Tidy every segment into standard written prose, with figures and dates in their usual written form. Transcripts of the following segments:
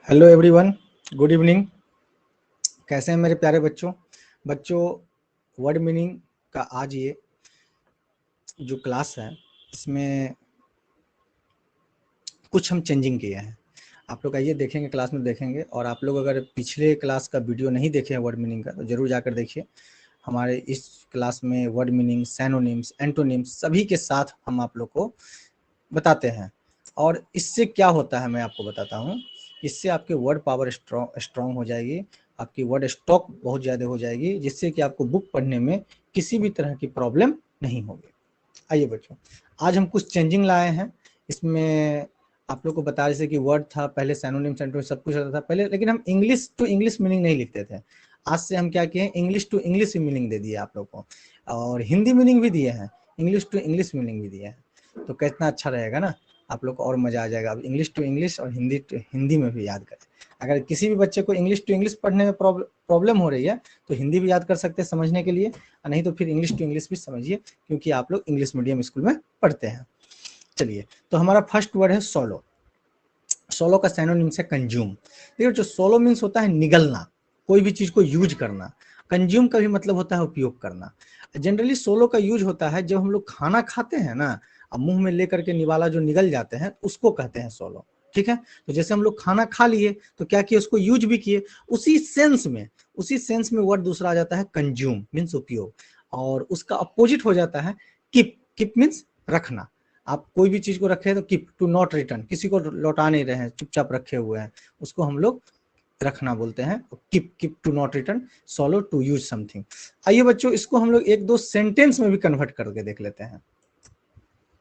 Hello everyone, good evening. कैसे हैं मेरे प्यारे बच्चों वर्ड मीनिंग का आज ये जो क्लास है इसमें कुछ हम चेंजिंग किए हैं। आप लोग आइए देखेंगे, क्लास में देखेंगे। और आप लोग अगर पिछले क्लास का वीडियो नहीं देखे हैं वर्ड मीनिंग का तो ज़रूर जाकर देखिए। हमारे इस क्लास में वर्ड मीनिंग, सैनोनिम्स, एंटोनिम्स सभी के साथ हम आप लोग को बताते हैं। और इससे क्या होता है मैं आपको बताता हूँ। इससे आपके वर्ड पावर स्ट्रॉन्ग हो जाएगी, आपकी वर्ड स्टॉक बहुत ज़्यादा हो जाएगी, जिससे कि आपको बुक पढ़ने में किसी भी तरह की प्रॉब्लम नहीं होगी। आइए बच्चों, आज हम कुछ चेंजिंग लाए हैं इसमें। आप लोग को बता जैसे कि वर्ड था पहले, सैनोनिम सेंटोनिम सब कुछ होता था पहले, लेकिन हम इंग्लिश टू इंग्लिश मीनिंग नहीं लिखते थे। आज से हम क्या किए, इंग्लिश टू इंग्लिश मीनिंग दे दिए आप लोग को, और हिंदी मीनिंग भी दिए हैं, इंग्लिश टू इंग्लिश मीनिंग भी दिए हैं। तो कितना अच्छा रहेगा ना, आप लोग को और मजा आ जाएगा। अब इंग्लिश टू इंग्लिश और हिंदी टू हिंदी में भी याद करें। अगर किसी भी बच्चे को इंग्लिश टू इंग्लिश पढ़ने में प्रॉब्लम हो रही है तो हिंदी भी याद कर सकते हैं समझने के लिए, और नहीं तो फिर इंग्लिश टू इंग्लिश भी समझिए, क्योंकि आप लोग इंग्लिश मीडियम स्कूल में पढ़ते हैं। चलिए, तो हमारा फर्स्ट वर्ड है सोलो। सोलो का सैनोनिम्स है कंज्यूम। देखिए, जो सोलो मीन्स होता है निगलना, कोई भी चीज को यूज करना। कंज्यूम का भी मतलब होता है उपयोग करना। जनरली सोलो का यूज होता है जब हम लोग खाना खाते हैं ना, अब मुंह में लेकर के निवाला जो निगल जाते हैं उसको कहते हैं सोलो। ठीक है, तो जैसे हम लोग खाना खा लिए तो क्या किए, उसको यूज भी किए, उसी सेंस में वर्ड दूसरा आ जाता है कंज्यूम मीन्स उपयोग। और उसका अपोजिट हो जाता है कीप। कीप मीन्स रखना। आप कोई भी चीज को रखे तो कीप, टू नॉट रिटर्न, किसी को लौटा नहीं रहे हैं, चुपचाप रखे हुए हैं, उसको हम लोग रखना बोलते हैं। Keep, keep to not return, swallow to use something. आइए बच्चों, इसको हम लोग एक दो सेंटेंस में भी कन्वर्ट करके देख लेते हैं।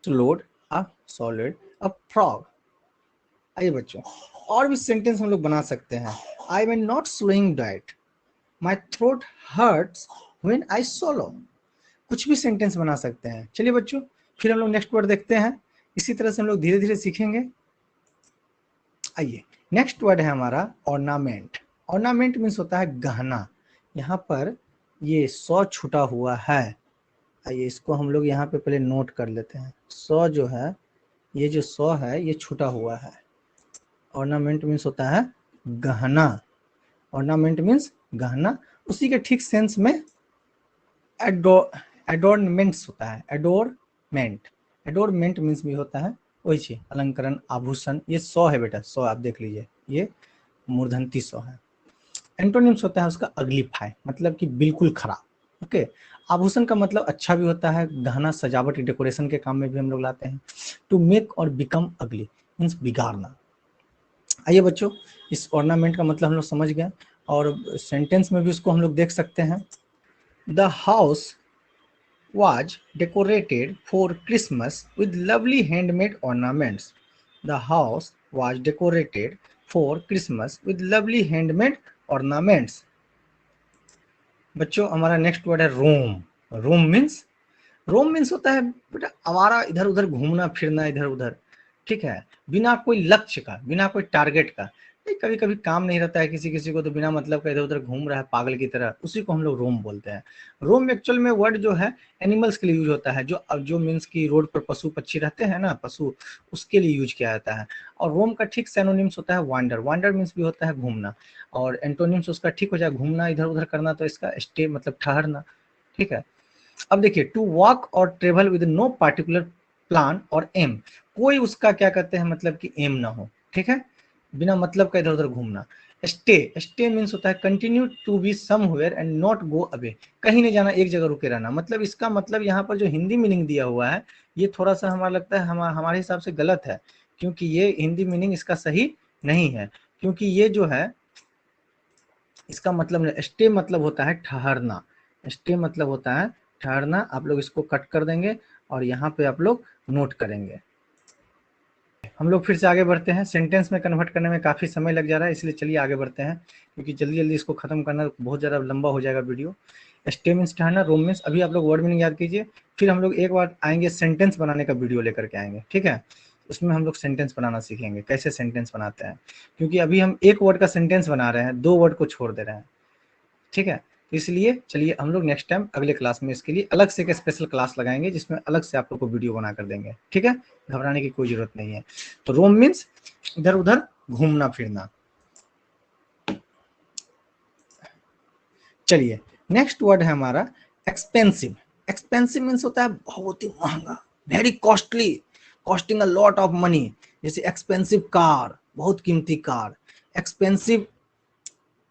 To load a solid a frog. आइए बच्चों, और भी सेंटेंस हम लोग बना सकते हैं। I am not swallowing diet, my throat hurts when I swallow. कुछ भी सेंटेंस बना सकते हैं। चलिए बच्चों, फिर हम लोग नेक्स्ट वर्ड देखते हैं। इसी तरह से हम लोग धीरे धीरे सीखेंगे। आइए, नेक्स्ट वर्ड है हमारा ऑर्नामेंट। ऑर्नामेंट मीन्स होता है गहना। यहाँ पर ये सौ छुटा हुआ है। आइए, इसको हम लोग यहाँ पे पहले नोट कर लेते हैं। सौ जो है, ये जो सौ है ये छुटा हुआ है। ऑर्नामेंट मीन्स होता है गहना। ऑर्नामेंट मीन्स गहना। उसी के ठीक सेंस में एडोर्नमेंट्स होता है। एडोरमेंट मीन्स भी होता है वही चीज, अलंकरण, आभूषण। ये 100 है बेटा, 100 आप देख लीजिए, ये मूर्धन्ती 100 है। एंटोनिम्स होता है उसका अग्लिफाई, मतलब कि बिल्कुल खराब। ओके, आभूषण का मतलब अच्छा भी होता है, गहना, सजावट, डेकोरेशन के काम में भी हम लोग लाते हैं। टू मेक और बिकम अगली मीन्स बिगाड़ना। आइए बच्चों, इस ऑर्नामेंट का मतलब हम लोग समझ गए, और सेंटेंस में भी उसको हम लोग देख सकते हैं। The house was decorated for Christmas with lovely handmade ornaments. The house was decorated for Christmas with lovely handmade ornaments. बच्चों, हमारा नेक्स्ट वर्ड है रोम। रोम मीन्स होता है बेटा आवारा, इधर उधर घूमना फिरना, इधर उधर। ठीक है, बिना कोई लक्ष्य का, बिना कोई टारगेट का। कभी कभी काम नहीं रहता है किसी किसी को, तो बिना मतलब का इधर उधर घूम रहा है पागल की तरह, उसी को हम लोग रोम बोलते हैं। रोम एक्चुअल में वर्ड जो है एनिमल्स के लिए यूज होता है, जो मीन्स की रोड पर पशु पक्षी रहते हैं ना, पशु, उसके लिए यूज किया जाता है। और रोम का ठीक सैनोनिम्स होता है वांडर। वांडर मीन्स भी होता है घूमना, और एंटोनिम्स उसका ठीक हो जाए घूमना, इधर उधर करना, तो इसका स्टे मतलब ठहरना। ठीक है, अब देखिए, टू वॉक और travel with no particular plan और एम। कोई उसका क्या कहते हैं मतलब कि एम ना हो। ठीक है, बिना मतलब का इधर उधर घूमना। स्टे मीन्स होता है continue to be somewhere and not go away. कहीं नहीं जाना, एक जगह रुके रहना। मतलब इसका मतलब यहाँ पर जो हिंदी मीनिंग दिया हुआ है ये थोड़ा सा हमारा लगता है हमारे हिसाब से गलत है, क्योंकि ये हिंदी मीनिंग इसका सही नहीं है। क्योंकि ये जो है इसका मतलब स्टे मतलब होता है ठहरना। स्टे मतलब होता है ठहरना। आप लोग इसको कट कर देंगे और यहाँ पे आप लोग नोट करेंगे। हम लोग फिर से आगे बढ़ते हैं। सेंटेंस में कन्वर्ट करने में काफ़ी समय लग जा रहा है, इसलिए चलिए आगे बढ़ते हैं, क्योंकि जल्दी जल्दी इसको खत्म करना बहुत ज़्यादा लंबा हो जाएगा वीडियो। स्टे मीन्स ठहरना, रोम मीन्स, अभी आप लोग वर्ड मीनिंग याद कीजिए, फिर हम लोग एक बार आएंगे सेंटेंस बनाने का वीडियो लेकर के आएंगे। ठीक है, उसमें हम लोग सेंटेंस बनाना सीखेंगे, कैसे सेंटेंस बनाते हैं, क्योंकि अभी हम एक वर्ड का सेंटेंस बना रहे हैं, 2 वर्ड को छोड़ दे रहे हैं। ठीक है, तो इसलिए चलिए हम लोग नेक्स्ट टाइम अगले क्लास में इसके लिए अलग से एक स्पेशल क्लास लगाएंगे, जिसमें अलग से आप लोग को वीडियो बना कर देंगे। ठीक है, घबराने की कोई जरूरत नहीं है। तो रोम मीन्स इधर उधर घूमना फिरना। चलिए नेक्स्ट वर्ड है हमारा एक्सपेंसिव। एक्सपेंसिव मीन्स होता है बहुत ही महंगा, very costly, costing a lot of money. जैसे एक्सपेंसिव कार, बहुत कीमती कार, एक्सपेंसिव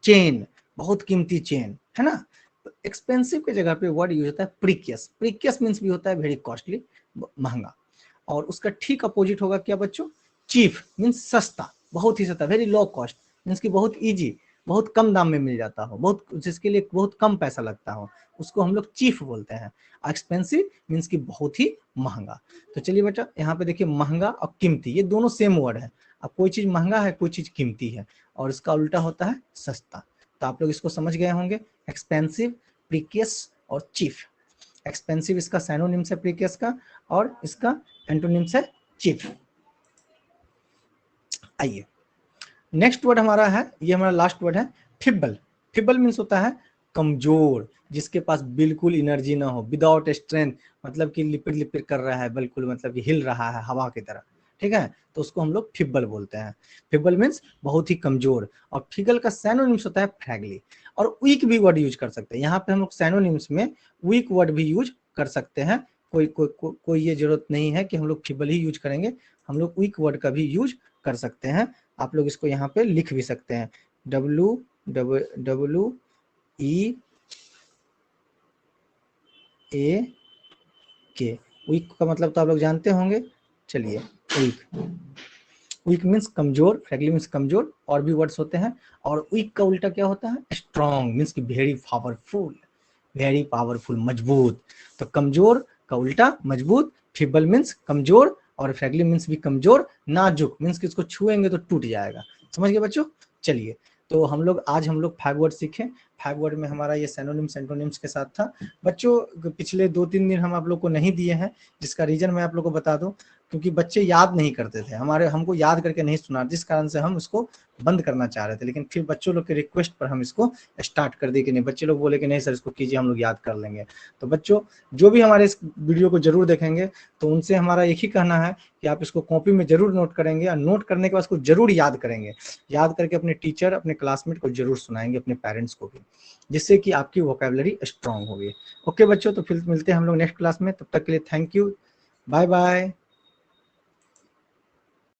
चेन, बहुत कीमती चेन, है ना। तो एक्सपेंसिव के जगह पे वर्ड यूज होता है प्रीकियस। प्रीकियस मीन्स भी होता है वेरी कॉस्टली, महंगा। और उसका ठीक अपोजिट होगा क्या बच्चों, चीप मीन्स सस्ता, बहुत ही सस्ता, वेरी लो कॉस्ट मीन्स की बहुत इजी, बहुत कम दाम में मिल जाता हो, बहुत जिसके लिए बहुत कम पैसा लगता हो, उसको हम लोग चीप बोलते हैं। एक्सपेंसिव मीन्स की बहुत ही महंगा। तो चलिए बेटा यहाँ पे देखिए महंगा और कीमती ये दोनों सेम वर्ड है। अब कोई चीज महंगा है, कोई चीज कीमती है, और इसका उल्टा होता है सस्ता। तो आप लोग इसको समझ गए होंगे, एक्सपेंसिव, प्रीकियस और चीप। एक्सपेंसिव इसका सैनोनिम्स है प्रीकियस का, और इसका एंटोनिम्स है चीप। आइए नेक्स्ट वर्ड हमारा है, ये हमारा लास्ट वर्ड है फिबल। फिबल मीन्स होता है कमजोर, जिसके पास बिल्कुल एनर्जी ना हो, विदाउट स्ट्रेंथ, मतलब कि लिपिर लिपिर कर रहा है, बिल्कुल मतलब कि हिल रहा है हवा की तरह, ठीक है, तो उसको हम लोग फिबल बोलते हैं। फिबल मीन्स बहुत ही कमजोर। और फिगल का सैनोनिम्स होता है फ्रैगली। और वीक भी वर्ड यूज कर सकते हैं, यहाँ पे हम लोग सैनोनिम्स में वीक वर्ड भी यूज कर सकते हैं। कोई ये जरूरत नहीं है कि हम लोग फिबल ही यूज करेंगे, हम लोग वीक वर्ड का भी यूज कर सकते हैं। आप लोग इसको यहाँ पे लिख भी सकते हैं, WWEAK, वीक का मतलब तो आप लोग जानते होंगे। चलिए वीक मीन्स कमजोर, फ्रैगली मीन्स कमजोर, और भी वर्ड्स होते हैं। और वीक का उल्टा क्या होता है, स्ट्रॉन्ग मीन्स की वेरी पावरफुल, वेरी पावरफुल, मजबूत। तो कमजोर का उल्टा मजबूत, फिबल मीन्स कमजोर, और फ्रैगली मीन्स भी कमजोर, नाजुक मीन्स कि इसको छुएंगे तो टूट जाएगा। समझ गए बच्चों। चलिए तो आज हम लोग 5 वर्ड सीखे। 5 वर्ड में हमारा ये सैनोनिम्स एंटोनिम्स के साथ था बच्चों। पिछले 2-3 दिन हम आप लोग को नहीं दिए हैं, जिसका रीजन मैं आप लोग को बता दूं, क्योंकि बच्चे याद नहीं करते थे, हमको याद करके नहीं सुना, जिस कारण से हम इसको बंद करना चाह रहे थे। लेकिन फिर बच्चों लोग के रिक्वेस्ट पर हम इसको स्टार्ट कर दिए कि नहीं, बच्चे लोग बोले कि नहीं सर इसको कीजिए, हम लोग याद कर लेंगे। तो बच्चों जो भी हमारे इस वीडियो को जरूर देखेंगे, तो उनसे हमारा एक ही कहना है कि आप इसको कॉपी में जरूर नोट करेंगे, और नोट करने के बाद इसको जरूर याद करेंगे। याद करके अपने टीचर, अपने क्लासमेट को जरूर सुनाएंगे, अपने पेरेंट्स को भी, जिससे कि आपकी वोकैबुलरी स्ट्रांग होगी। ओके बच्चों, तो फिर मिलते हैं हम लोग नेक्स्ट क्लास में। तब तक के लिए थैंक यू, बाय बाय।